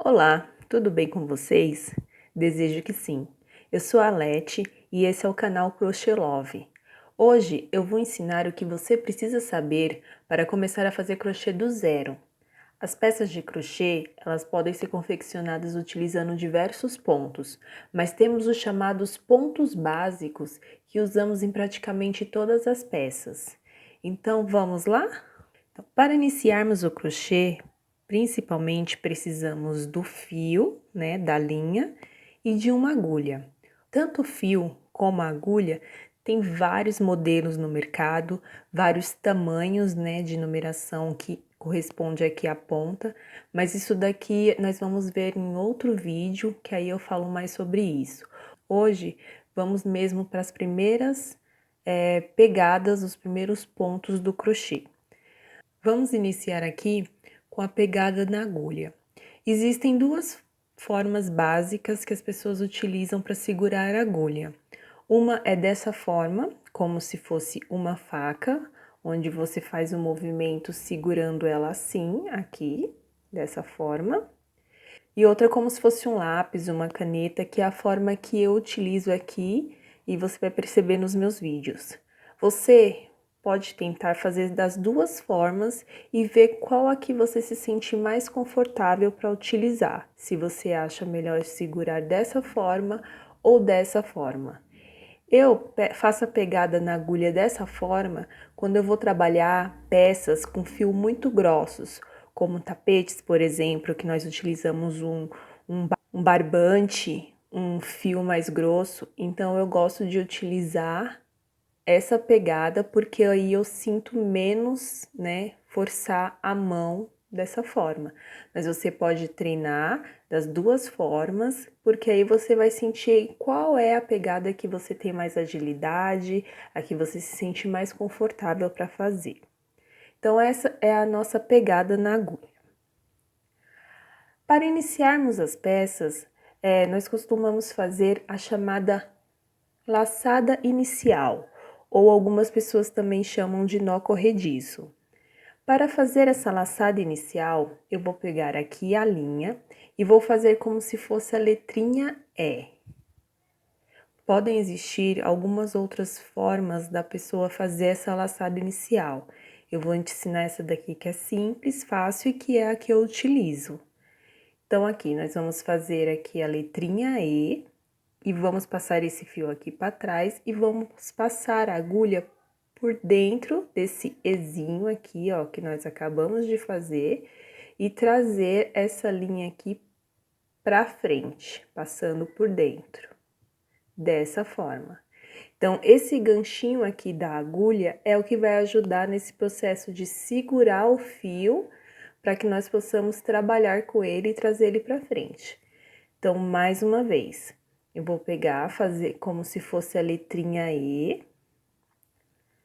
Olá, tudo bem com vocês? Desejo que sim. Eu sou a Leti e esse é o canal Crochet Love. Hoje eu vou ensinar o que você precisa saber para começar a fazer crochê do zero. As peças de crochê, elas podem ser confeccionadas utilizando diversos pontos, mas temos os chamados pontos básicos que usamos em praticamente todas as peças. Então vamos lá? Então, para iniciarmos o crochê, principalmente precisamos do fio, né, da linha e de uma agulha. Tanto o fio como a agulha tem vários modelos no mercado, vários tamanhos, né, de numeração que corresponde aqui à ponta, mas isso daqui nós vamos ver em outro vídeo, que aí eu falo mais sobre isso. Hoje vamos mesmo para as primeiras pegadas, os primeiros pontos do crochê. Vamos iniciar aqui com a pegada na agulha. Existem duas formas básicas que as pessoas utilizam para segurar a agulha. Uma é dessa forma, como se fosse uma faca, onde você faz um movimento segurando ela assim, aqui, dessa forma. E outra como se fosse um lápis, uma caneta, que é a forma que eu utilizo aqui e você vai perceber nos meus vídeos. Você pode tentar fazer das duas formas e ver qual a que você se sente mais confortável para utilizar. Se você acha melhor segurar dessa forma ou dessa forma. Eu faço a pegada na agulha dessa forma quando eu vou trabalhar peças com fio muito grossos, como tapetes, por exemplo, que nós utilizamos um barbante, um fio mais grosso. Então, eu gosto de utilizar essa pegada porque aí eu sinto menos, né, forçar a mão dessa forma. Mas você pode treinar das duas formas, porque aí você vai sentir qual é a pegada que você tem mais agilidade, a que você se sente mais confortável para fazer. Então essa é a nossa pegada na agulha. Para iniciarmos as peças, nós costumamos fazer a chamada laçada inicial, ou algumas pessoas também chamam de nó corrediço. Para fazer essa laçada inicial, eu vou pegar aqui a linha e vou fazer como se fosse a letrinha E. Podem existir algumas outras formas da pessoa fazer essa laçada inicial. Eu vou te ensinar essa daqui que é simples, fácil e que é a que eu utilizo. Então, aqui nós vamos fazer aqui a letrinha E e vamos passar esse fio aqui para trás e vamos passar a agulha por dentro desse Ezinho aqui, ó, que nós acabamos de fazer e trazer essa linha aqui para frente, passando por dentro, dessa forma. Então, esse ganchinho aqui da agulha é o que vai ajudar nesse processo de segurar o fio para que nós possamos trabalhar com ele e trazer ele para frente. Então, mais uma vez, eu vou pegar, fazer como se fosse a letrinha E,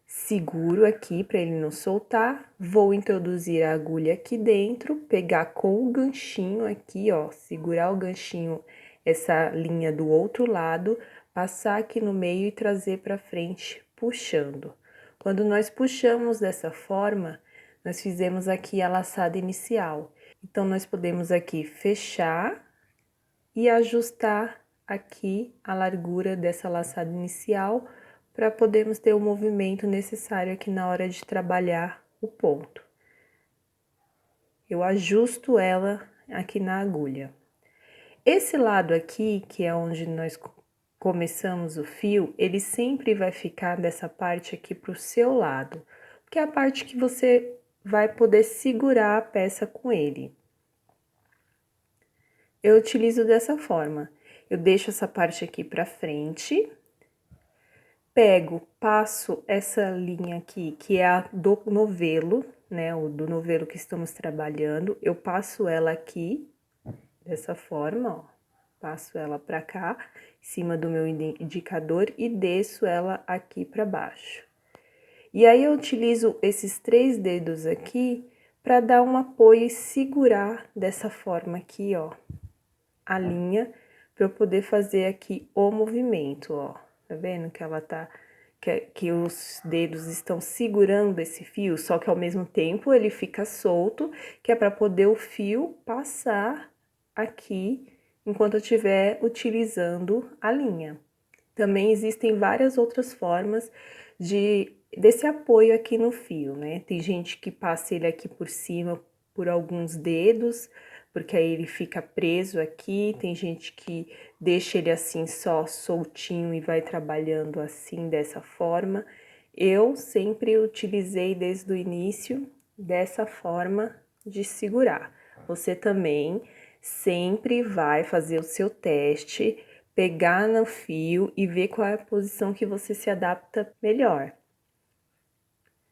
seguro aqui para ele não soltar, vou introduzir a agulha aqui dentro, pegar com o ganchinho aqui, ó, segurar o ganchinho, essa linha do outro lado, passar aqui no meio e trazer para frente, puxando. Quando nós puxamos dessa forma, nós fizemos aqui a laçada inicial. Então, nós podemos aqui fechar e ajustar aqui a largura dessa laçada inicial para podermos ter o movimento necessário aqui na hora de trabalhar o ponto. Eu ajusto ela aqui na agulha. Esse lado aqui, que é onde nós começamos o fio, ele sempre vai ficar dessa parte aqui pro seu lado, porque é a parte que você vai poder segurar a peça com ele. Eu utilizo dessa forma. Eu deixo essa parte aqui pra frente, pego, passo essa linha aqui, que é a do novelo, né, o do novelo que estamos trabalhando, eu passo ela aqui, dessa forma, ó, passo ela pra cá, em cima do meu indicador e desço ela aqui pra baixo. E aí, eu utilizo esses 3 dedos aqui pra dar um apoio e segurar dessa forma aqui, ó, a linha, para eu poder fazer aqui o movimento, ó. Tá vendo que ela tá, que os dedos estão segurando esse fio, só que ao mesmo tempo ele fica solto, que é para poder o fio passar aqui enquanto eu estiver utilizando a linha. Também existem várias outras formas desse apoio aqui no fio, né? Tem gente que passa ele aqui por cima por alguns dedos, porque aí ele fica preso aqui. Tem gente que deixa ele assim só soltinho e vai trabalhando assim dessa forma. Eu sempre utilizei desde o início dessa forma de segurar. Você também sempre vai fazer o seu teste, pegar no fio e ver qual é a posição que você se adapta melhor.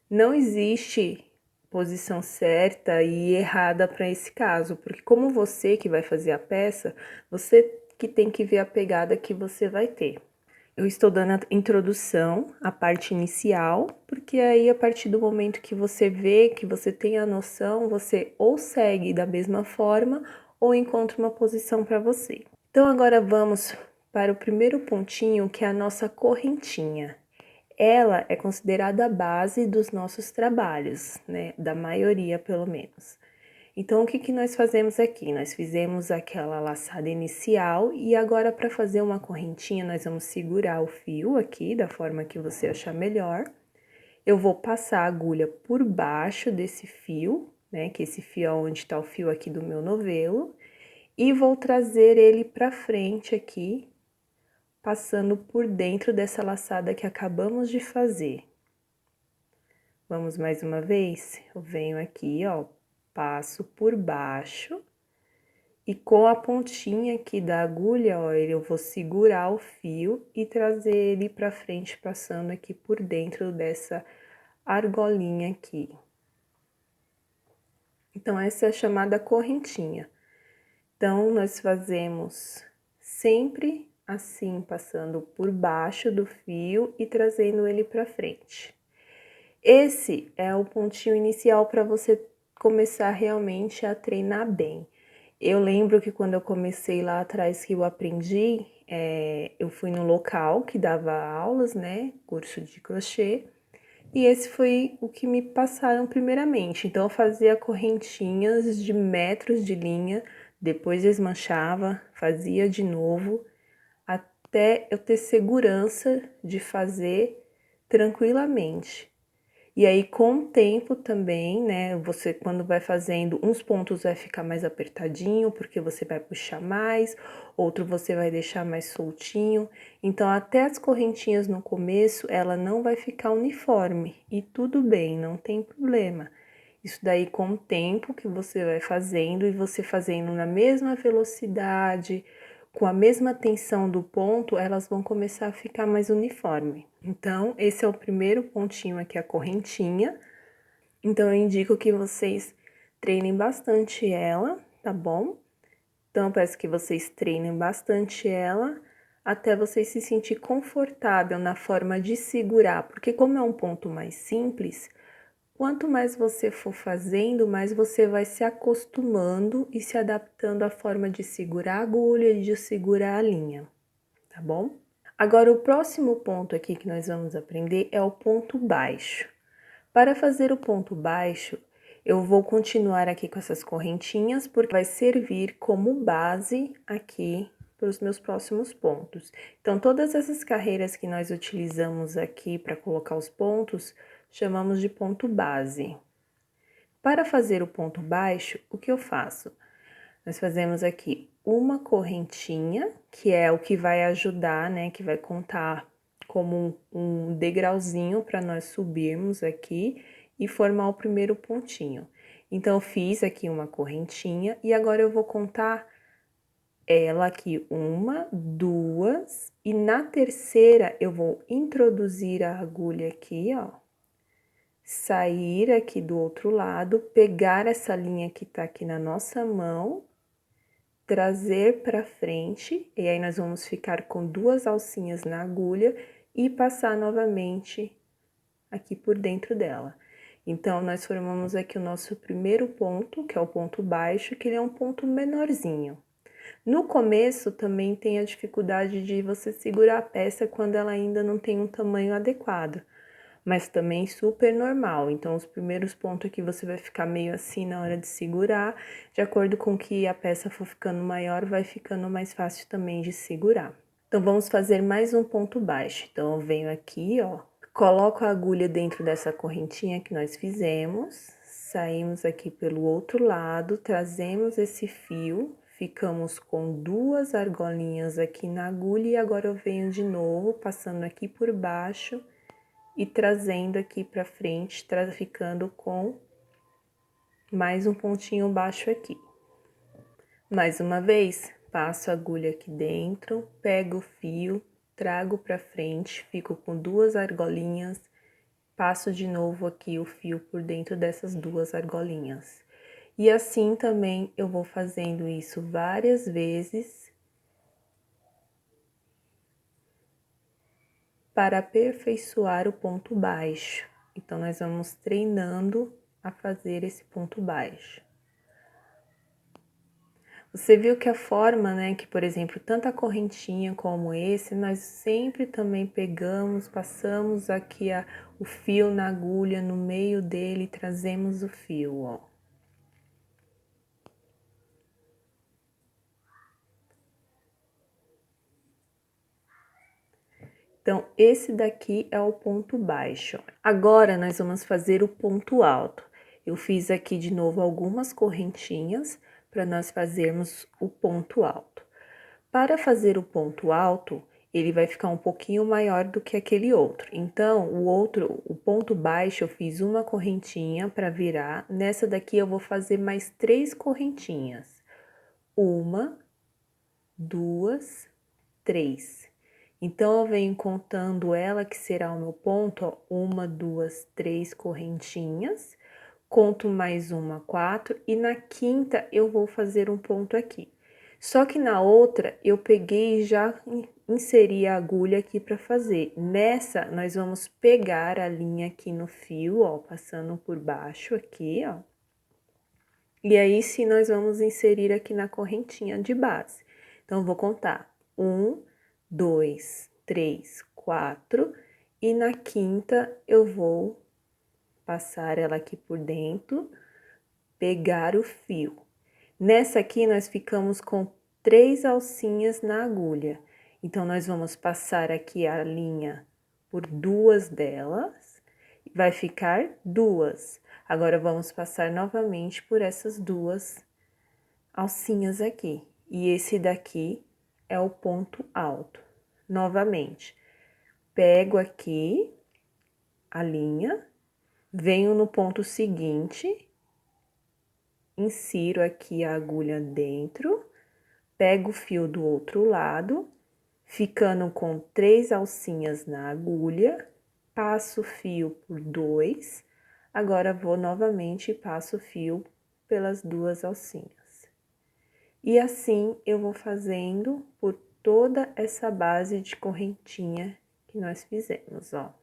Não existe posição certa e errada para esse caso, porque como você que vai fazer a peça, você que tem que ver a pegada que você vai ter. Eu estou dando a introdução, a parte inicial, porque aí a partir do momento que você vê, que você tem a noção, você ou segue da mesma forma ou encontra uma posição para você. Então agora vamos para o primeiro pontinho, que é a nossa correntinha. Ela é considerada a base dos nossos trabalhos, né? Da maioria, pelo menos. Então, o que que nós fazemos aqui? Nós fizemos aquela laçada inicial e agora para fazer uma correntinha, nós vamos segurar o fio aqui da forma que você achar melhor. Eu vou passar a agulha por baixo desse fio, né? Que esse fio é onde está o fio aqui do meu novelo. E vou trazer ele para frente aqui, passando por dentro dessa laçada que acabamos de fazer. Vamos mais uma vez? Eu venho aqui, ó, passo por baixo e com a pontinha aqui da agulha, ó, eu vou segurar o fio e trazer ele pra frente, passando aqui por dentro dessa argolinha aqui. Então, essa é a chamada correntinha. Então, nós fazemos sempre assim, passando por baixo do fio e trazendo ele pra frente. Esse é o pontinho inicial para você começar realmente a treinar bem. Eu lembro que quando eu comecei lá atrás que eu aprendi, eu fui no local que dava aulas, né, curso de crochê, e esse foi o que me passaram primeiramente. Então, eu fazia correntinhas de metros de linha, depois desmanchava, fazia de novo, até eu ter segurança de fazer tranquilamente. E aí, com o tempo também, né, você quando vai fazendo, uns pontos vai ficar mais apertadinho, porque você vai puxar mais, outro você vai deixar mais soltinho. Então, até as correntinhas no começo, ela não vai ficar uniforme, e tudo bem, não tem problema. Isso daí, com o tempo que você vai fazendo, e você fazendo na mesma velocidade, com a mesma tensão do ponto, elas vão começar a ficar mais uniforme. Então, esse é o primeiro pontinho aqui, a correntinha. Então, eu indico que vocês treinem bastante ela, tá bom? Então, eu peço que vocês treinem bastante ela, até você se sentir confortável na forma de segurar, porque como é um ponto mais simples, quanto mais você for fazendo, mais você vai se acostumando e se adaptando à forma de segurar a agulha e de segurar a linha, tá bom? Agora, o próximo ponto aqui que nós vamos aprender é o ponto baixo. Para fazer o ponto baixo, eu vou continuar aqui com essas correntinhas, porque vai servir como base aqui para os meus próximos pontos. Então, todas essas carreiras que nós utilizamos aqui para colocar os pontos, chamamos de ponto base. Para fazer o ponto baixo, o que eu faço? Nós fazemos aqui uma correntinha, que é o que vai ajudar, né, que vai contar como um degrauzinho para nós subirmos aqui e formar o primeiro pontinho. Então, eu fiz aqui uma correntinha e agora eu vou contar ela aqui, uma, duas, e na terceira eu vou introduzir a agulha aqui, ó, sair aqui do outro lado, pegar essa linha que tá aqui na nossa mão, trazer para frente, e aí nós vamos ficar com duas alcinhas na agulha e passar novamente aqui por dentro dela. Então, nós formamos aqui o nosso primeiro ponto, que é o ponto baixo, que ele é um ponto menorzinho. No começo, também tem a dificuldade de você segurar a peça quando ela ainda não tem um tamanho adequado. mas também super normal. Então, os primeiros pontos aqui você vai ficar meio assim na hora de segurar, de acordo com que a peça for ficando maior, vai ficando mais fácil também de segurar. Então, vamos fazer mais um ponto baixo. Então, eu venho aqui, ó, coloco a agulha dentro dessa correntinha que nós fizemos, saímos aqui pelo outro lado, trazemos esse fio, ficamos com 2 argolinhas aqui na agulha e agora eu venho de novo, passando aqui por baixo e trazendo aqui pra frente, ficando com mais um pontinho baixo aqui. Mais uma vez, passo a agulha aqui dentro, pego o fio, trago pra frente, fico com 2 argolinhas, passo de novo aqui o fio por dentro dessas 2 argolinhas. E assim também eu vou fazendo isso várias vezes para aperfeiçoar o ponto baixo. Então, nós vamos treinando a fazer esse ponto baixo. Você viu que a forma, né, que por exemplo, tanto a correntinha como esse, nós sempre também pegamos, passamos aqui o fio na agulha, no meio dele, e trazemos o fio, ó. Então, esse daqui é o ponto baixo. Agora, nós vamos fazer o ponto alto. Eu fiz aqui de novo algumas correntinhas para nós fazermos o ponto alto. Para fazer o ponto alto, ele vai ficar um pouquinho maior do que aquele outro. Então, o ponto baixo, eu fiz uma correntinha para virar. Nessa daqui, eu vou fazer mais 3 correntinhas. 1, 2, 3. Então, eu venho contando ela, que será o meu ponto, ó, 1, 2, 3 correntinhas, conto mais uma, 4, e na quinta eu vou fazer um ponto aqui. Só que na outra, eu peguei e já inseri a agulha aqui para fazer. Nessa, nós vamos pegar a linha aqui no fio, ó, passando por baixo aqui, ó. E aí, sim, nós vamos inserir aqui na correntinha de base. Então, eu vou contar 1, 2, 3, 4, e na quinta eu vou passar ela aqui por dentro, pegar o fio. Nessa aqui, nós ficamos com 3 alcinhas na agulha. Então, nós vamos passar aqui a linha por 2 delas, vai ficar 2. Agora, vamos passar novamente por essas 2 alcinhas aqui. E esse daqui é o ponto alto. Novamente, pego aqui a linha, venho no ponto seguinte, insiro aqui a agulha dentro, pego o fio do outro lado, ficando com 3 alcinhas na agulha, passo o fio por 2, agora vou novamente e passo o fio pelas 2 alcinhas. E assim eu vou fazendo por toda essa base de correntinha que nós fizemos, ó.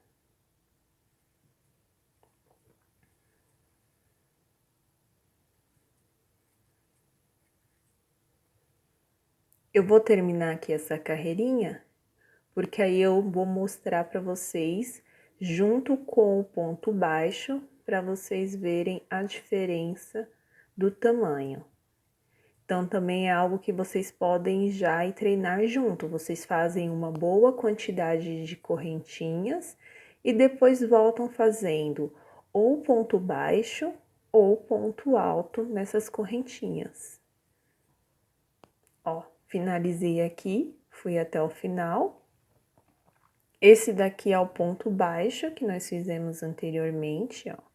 Eu vou terminar aqui essa carreirinha, porque aí eu vou mostrar para vocês, junto com o ponto baixo, para vocês verem a diferença do tamanho. Então, também é algo que vocês podem já ir treinar junto. Vocês fazem uma boa quantidade de correntinhas e depois voltam fazendo ou ponto baixo ou ponto alto nessas correntinhas. Ó, finalizei aqui, fui até o final. Esse daqui é o ponto baixo que nós fizemos anteriormente, ó.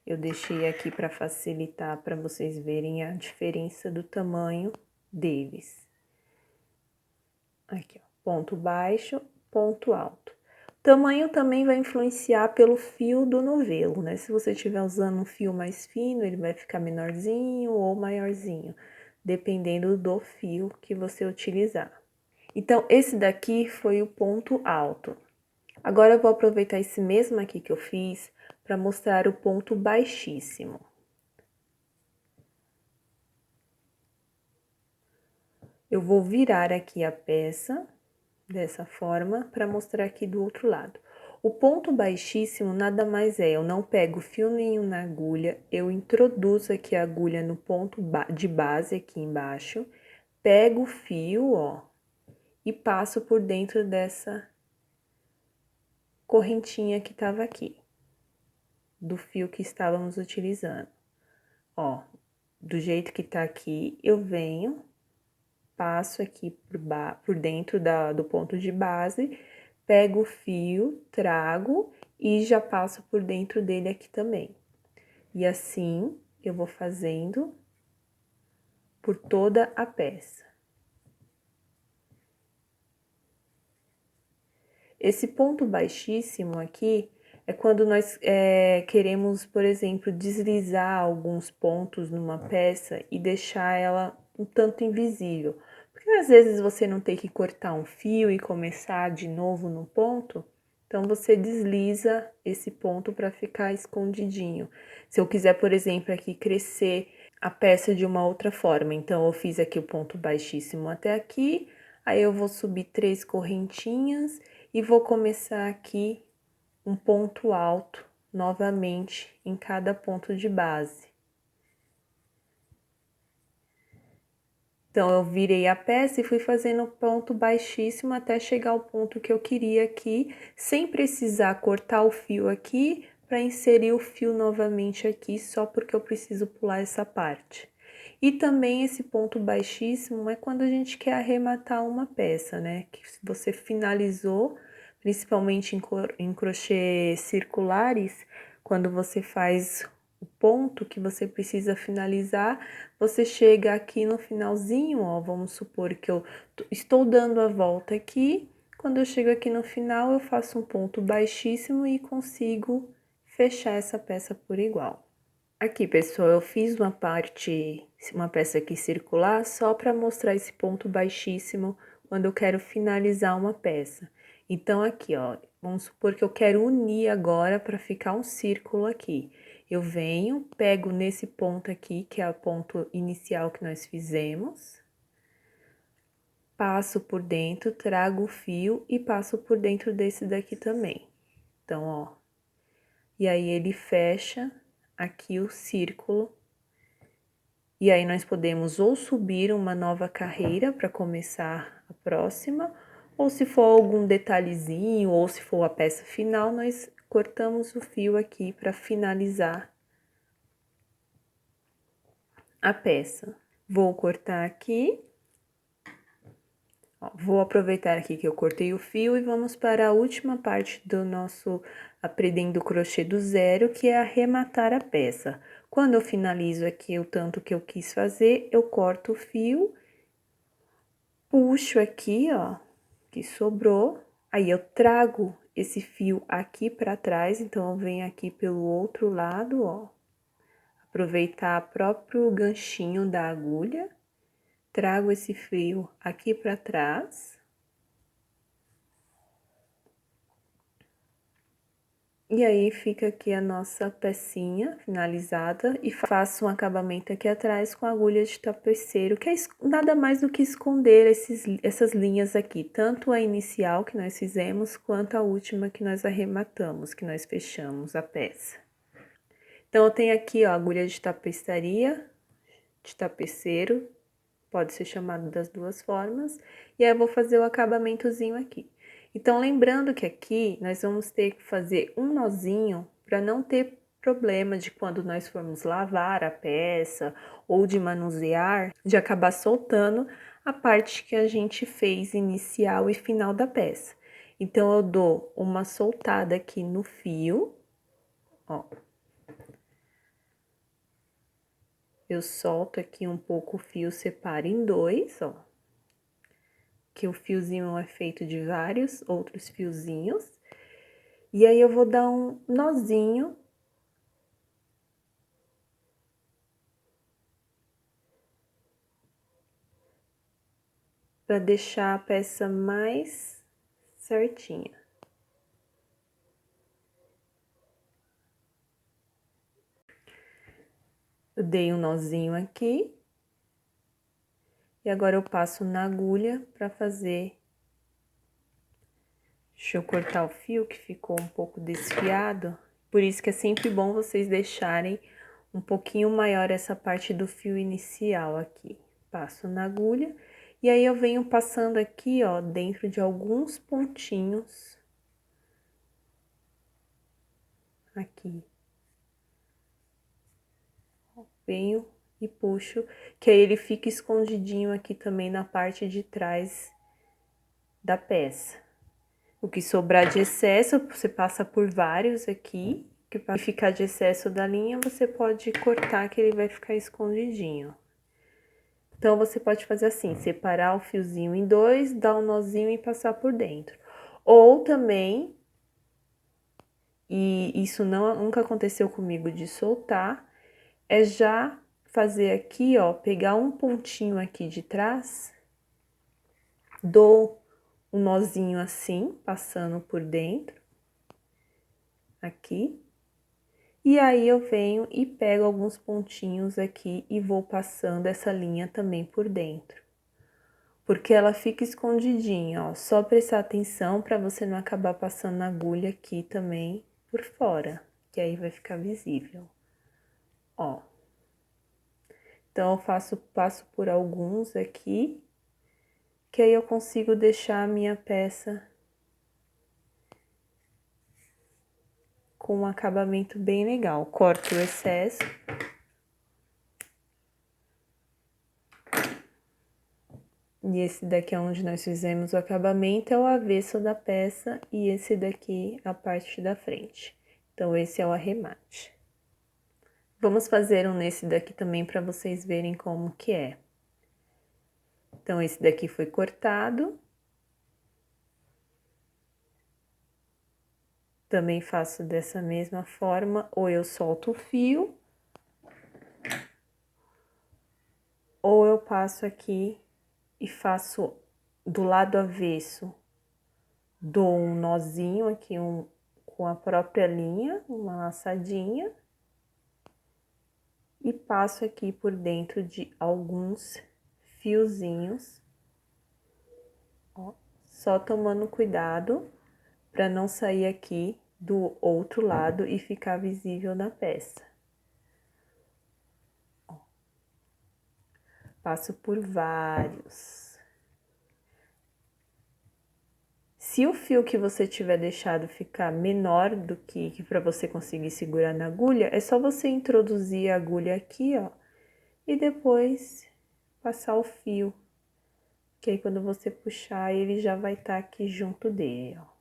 Eu deixei aqui para facilitar, para vocês verem a diferença do tamanho deles. Aqui, ó, ponto baixo, ponto alto. Tamanho também vai influenciar pelo fio do novelo, né? Se você estiver usando um fio mais fino, ele vai ficar menorzinho ou maiorzinho, dependendo do fio que você utilizar. Então, esse daqui foi o ponto alto. Agora, eu vou aproveitar esse mesmo aqui que eu fiz para mostrar o ponto baixíssimo. Eu vou virar aqui a peça dessa forma para mostrar aqui do outro lado. O ponto baixíssimo nada mais é, eu não pego fio nenhum na agulha, eu introduzo aqui a agulha no ponto de base aqui embaixo, pego o fio, ó, e passo por dentro dessa correntinha que tava aqui, do fio que estávamos utilizando. Ó, do jeito que tá aqui, eu venho, passo aqui por dentro do ponto de base, pego o fio, trago e já passo por dentro dele aqui também. E assim, eu vou fazendo por toda a peça. Esse ponto baixíssimo aqui é quando nós queremos, por exemplo, deslizar alguns pontos numa peça e deixar ela um tanto invisível. Porque às vezes você não tem que cortar um fio e começar de novo no ponto, então você desliza esse ponto para ficar escondidinho. Se eu quiser, por exemplo, aqui crescer a peça de uma outra forma, então eu fiz aqui o ponto baixíssimo até aqui, aí eu vou subir 3 correntinhas e vou começar aqui um ponto alto novamente em cada ponto de base. Então, eu virei a peça e fui fazendo ponto baixíssimo até chegar ao ponto que eu queria aqui, sem precisar cortar o fio aqui para inserir o fio novamente aqui, só porque eu preciso pular essa parte. E também esse ponto baixíssimo é quando a gente quer arrematar uma peça, né? Que se você finalizou, principalmente em crochê circulares, quando você faz o ponto que você precisa finalizar, você chega aqui no finalzinho, ó, vamos supor que eu estou dando a volta aqui, quando eu chego aqui no final, eu faço um ponto baixíssimo e consigo fechar essa peça por igual. Aqui, pessoal, eu fiz uma peça aqui circular só para mostrar esse ponto baixíssimo quando eu quero finalizar uma peça. Então, aqui, ó, vamos supor que eu quero unir agora para ficar um círculo aqui. Eu venho, pego nesse ponto aqui, que é o ponto inicial que nós fizemos, passo por dentro, trago o fio e passo por dentro desse daqui também. Então, ó, e aí ele fecha aqui o círculo. E aí, nós podemos ou subir uma nova carreira para começar a próxima, ou se for algum detalhezinho, ou se for a peça final, nós cortamos o fio aqui para finalizar a peça. Vou cortar aqui, ó, vou aproveitar aqui que eu cortei o fio e vamos para a última parte do nosso aprendendo crochê do zero, que é arrematar a peça. Quando eu finalizo aqui o tanto que eu quis fazer, eu corto o fio, puxo aqui, ó, que sobrou, aí eu trago esse fio aqui pra trás, então eu venho aqui pelo outro lado, ó, aproveitar o próprio ganchinho da agulha, trago esse fio aqui pra trás. E aí, fica aqui a nossa pecinha finalizada e faço um acabamento aqui atrás com agulha de tapeceiro, que é nada mais do que esconder essas linhas aqui, tanto a inicial que nós fizemos, quanto a última que nós arrematamos, que nós fechamos a peça. Então, eu tenho aqui, ó, agulha de tapeçaria, de tapeceiro, pode ser chamado das duas formas, e aí eu vou fazer o acabamentozinho aqui. Então, lembrando que aqui nós vamos ter que fazer um nozinho para não ter problema de quando nós formos lavar a peça ou de manusear, de acabar soltando a parte que a gente fez inicial e final da peça. Então, eu dou uma soltada aqui no fio, ó. Eu solto aqui um pouco o fio, separo em dois, ó. Que o fiozinho é feito de vários outros fiozinhos. E aí, eu vou dar um nozinho. Para deixar a peça mais certinha. Eu dei um nozinho aqui. E agora, eu passo na agulha para fazer Deixa eu cortar o fio que ficou um pouco desfiado. Por isso que é sempre bom vocês deixarem um pouquinho maior essa parte do fio inicial aqui. Passo na agulha e aí eu venho passando aqui, ó, dentro de alguns pontinhos. Aqui. Venho e puxo, que aí ele fica escondidinho aqui também na parte de trás da peça. O que sobrar de excesso, você passa por vários aqui, que para ficar de excesso da linha, você pode cortar que ele vai ficar escondidinho. Então, você pode fazer assim, separar o fiozinho em dois, dar um nozinho e passar por dentro. Ou também, e isso nunca aconteceu comigo de soltar, é já fazer aqui, ó, pegar um pontinho aqui de trás, dou um nozinho assim, passando por dentro, aqui. E aí, eu venho e pego alguns pontinhos aqui e vou passando essa linha também por dentro. Porque ela fica escondidinha, ó, só prestar atenção para você não acabar passando a agulha aqui também por fora, que aí vai ficar visível, ó. Então, eu passo por alguns aqui, que aí eu consigo deixar a minha peça com um acabamento bem legal. Corto o excesso. E esse daqui é onde nós fizemos o acabamento, é o avesso da peça, e esse daqui a parte da frente. Então, esse é o arremate. Vamos fazer um nesse daqui também para vocês verem como que é. Então, esse daqui foi cortado. Também faço dessa mesma forma, ou eu solto o fio, ou eu passo aqui e faço do lado avesso, dou um nozinho aqui com a própria linha, uma laçadinha, e passo aqui por dentro de alguns fiozinhos, ó, só tomando cuidado para não sair aqui do outro lado e ficar visível na peça. Ó. Passo por vários. Se o fio que você tiver deixado ficar menor do que para você conseguir segurar na agulha, é só você introduzir a agulha aqui, ó, e depois passar o fio, que aí quando você puxar, ele já vai estar aqui junto dele, ó.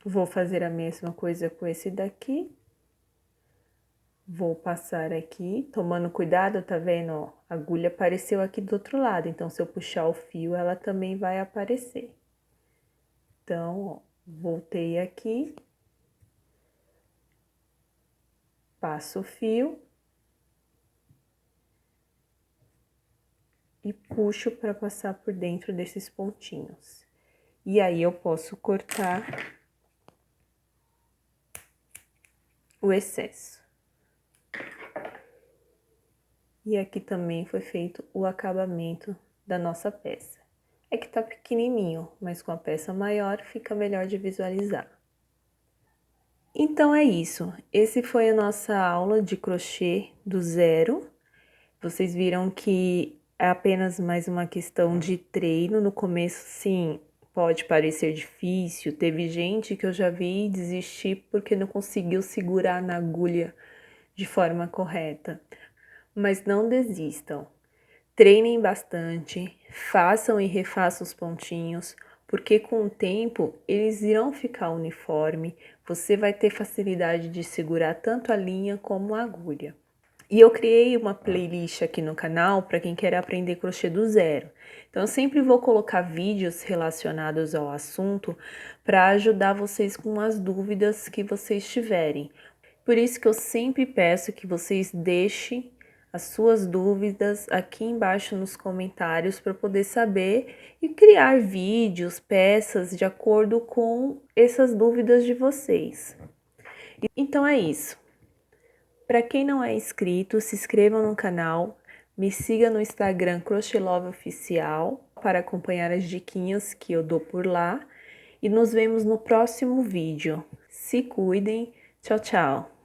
Vou fazer a mesma coisa com esse daqui. Vou passar aqui, tomando cuidado, tá vendo, ó? A agulha apareceu aqui do outro lado, então se eu puxar o fio, ela também vai aparecer. Então, ó, voltei aqui, passo o fio e puxo para passar por dentro desses pontinhos. E aí, eu posso cortar o excesso. E aqui também foi feito o acabamento da nossa peça. É que tá pequenininho, mas com a peça maior fica melhor de visualizar. Então, é isso. Esse foi a nossa aula de crochê do zero. Vocês viram que é apenas mais uma questão de treino. No começo, sim, pode parecer difícil. Teve gente que eu já vi desistir porque não conseguiu segurar na agulha de forma correta. Mas não desistam. Treinem bastante, façam e refaçam os pontinhos, porque com o tempo eles irão ficar uniforme, você vai ter facilidade de segurar tanto a linha como a agulha. E eu criei uma playlist aqui no canal para quem quer aprender crochê do zero. Então, eu sempre vou colocar vídeos relacionados ao assunto para ajudar vocês com as dúvidas que vocês tiverem. Por isso que eu sempre peço que vocês deixem as suas dúvidas aqui embaixo nos comentários para poder saber e criar vídeos, peças de acordo com essas dúvidas de vocês. Então é isso. Para quem não é inscrito, se inscreva no canal, me siga no Instagram Crochê Love Oficial para acompanhar as diquinhas que eu dou por lá. E nos vemos no próximo vídeo. Se cuidem. Tchau, tchau.